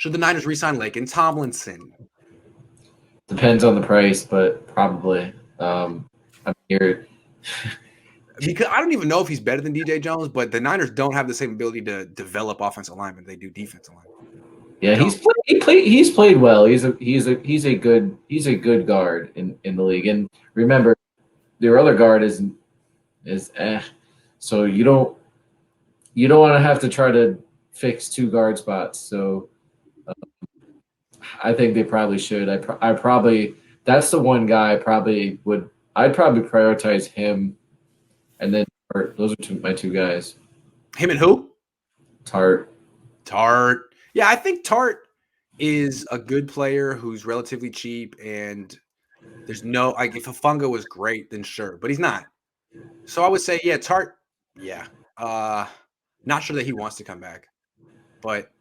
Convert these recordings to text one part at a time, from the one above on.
Should the Niners re-sign Laken Tomlinson? Depends on the price, but probably. I'm here. Because I don't even know if he's better than DJ Jones, but the Niners don't have the same ability to develop offensive linemen they do defensive linemen. Yeah, he's played well. He's a good guard in the league. And remember, their other guard is so you don't want to have to try to fix two guard spots. So I think they probably should. I probably that's the one guy I'd probably prioritize him, and then those are my two guys. Him and who? Tart. Yeah, I think Tart is a good player who's relatively cheap, and there's no like if Hufanga was great, then sure, but he's not. So I would say, yeah, Tart. Yeah, not sure that he wants to come back, but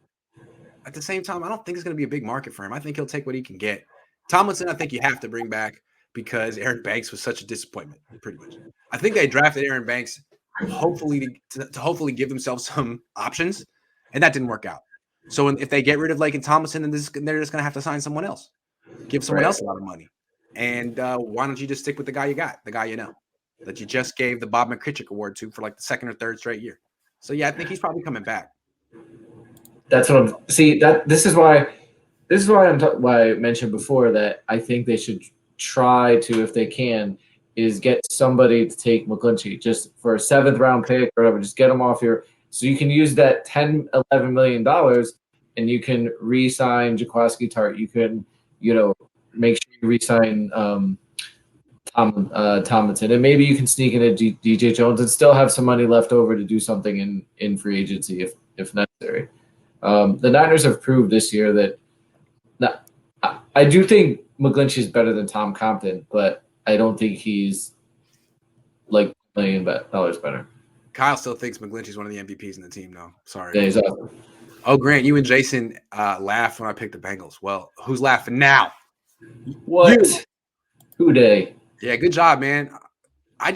at the same time, I don't think it's going to be a big market for him. I think he'll take what he can get. Tomlinson, I think you have to bring back because Aaron Banks was such a disappointment, pretty much. I think they drafted Aaron Banks hopefully to hopefully give themselves some options, and that didn't work out. So if they get rid of Laken Tomlinson, then they're just going to have to sign someone else, give someone else a lot of money. And why don't you just stick with the guy you got, the guy you know, that you just gave the Bob McCritchick Award to for like the second or third straight year. So yeah, I think he's probably coming back. That's what I'm. See that this is why I mentioned before that I think they should try to, if they can, is get somebody to take McGlinchey just for a 7th round pick or whatever. Just get him off here, so you can use that $10-11 million, and you can re-sign Jaquiski Tart. You can, make sure you re-sign Tomlinson, and maybe you can sneak in a DJ Jones and still have some money left over to do something in free agency if necessary. The Niners have proved this year that I do think McGlinchey is better than Tom Compton, but I don't think he's like $1 million better. Kyle still thinks McGlinchey's one of the MVPs in the team, though. Sorry. Yeah, he's awesome. Oh, Grant, you and Jason laughed when I picked the Bengals. Well, who's laughing now? What? Who day? Yeah, good job, man. I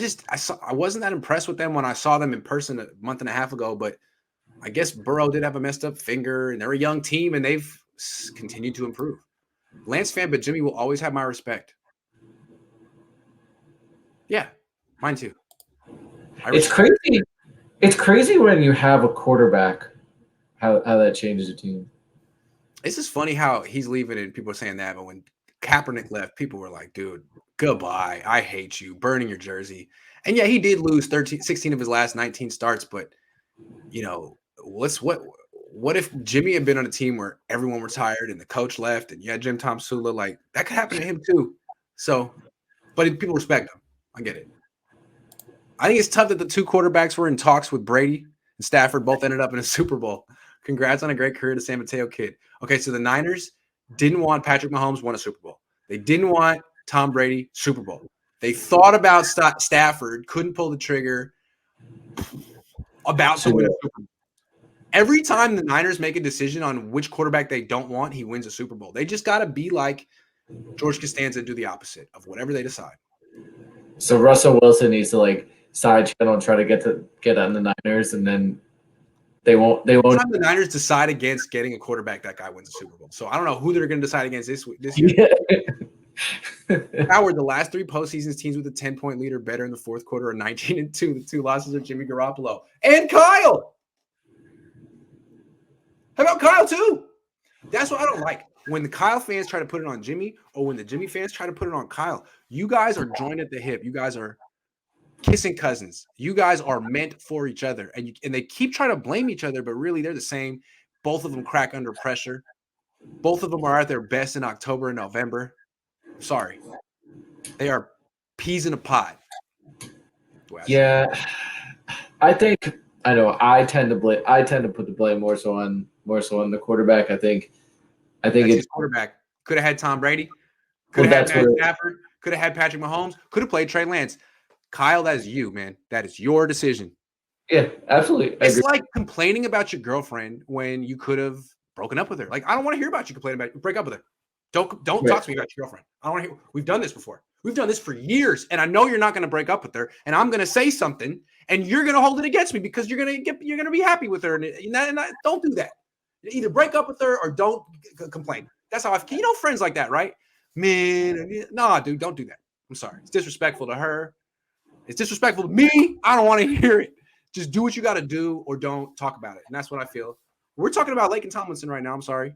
wasn't that impressed with them when I saw them in person a month and a half ago, but I guess Burrow did have a messed up finger, and they're a young team, and they've continued to improve. Lance fan, but Jimmy will always have my respect. Yeah, mine too. It's crazy. It's crazy when you have a quarterback, how that changes a team. It's just funny how he's leaving and people are saying that, but when Kaepernick left, people were like, dude, goodbye. I hate you. Burning your jersey. And yeah, he did lose 16 of his last 19 starts, but what if Jimmy had been on a team where everyone retired and the coach left and you had Jim Tom Sula? Like, that could happen to him too. So, but people respect him. I get it. I think it's tough that the two quarterbacks were in talks with Brady and Stafford both ended up in a Super Bowl. Congrats on a great career to San Mateo kid. Okay, so the Niners didn't want Patrick Mahomes, won a Super Bowl. They didn't want Tom Brady, Super Bowl. They thought about Stafford, couldn't pull the trigger about to win a Super Bowl. Every time the Niners make a decision on which quarterback they don't want, he wins a Super Bowl. They just got to be like George Costanza and do the opposite of whatever they decide. So Russell Wilson needs to side channel and try to get on the Niners, and then they won't. Every time the Niners decide against getting a quarterback, that guy wins a Super Bowl. So I don't know who they're going to decide against this year. Howard, the last 3 postseasons, teams with a 10-point lead are better in the fourth quarter, are 19-2. The 2 losses are Jimmy Garoppolo and Kyle. How about Kyle too? That's what I don't like. When the Kyle fans try to put it on Jimmy, or when the Jimmy fans try to put it on Kyle, you guys are joined at the hip. You guys are kissing cousins. You guys are meant for each other. And they keep trying to blame each other, but really they're the same. Both of them crack under pressure. Both of them are at their best in October and November. Sorry. They are peas in a pod. Yeah. I tend to put the blame more so on the quarterback. I think it's his quarterback. Could have had Tom Brady. Could have had Matt Stafford. Could have had Patrick Mahomes. Could have played Trey Lance. Kyle, that is you, man. That is your decision. Yeah, absolutely. It's like complaining about your girlfriend when you could have broken up with her. Like, I don't want to hear about you complaining about break up with her. Don't talk to me about your girlfriend. I don't want to hear. We've done this before. We've done this for years, and I know you're not going to break up with her. And I'm going to say something, and you're going to hold it against me because you're going to be happy with her. And don't do that. Either break up with her or don't complain. That's how I feel. You know, friends like that, right? Man, nah, dude, don't do that. I'm sorry. It's disrespectful to her. It's disrespectful to me. I don't want to hear it. Just do what you got to do or don't talk about it. And that's what I feel. We're talking about Laken Tomlinson right now. I'm sorry.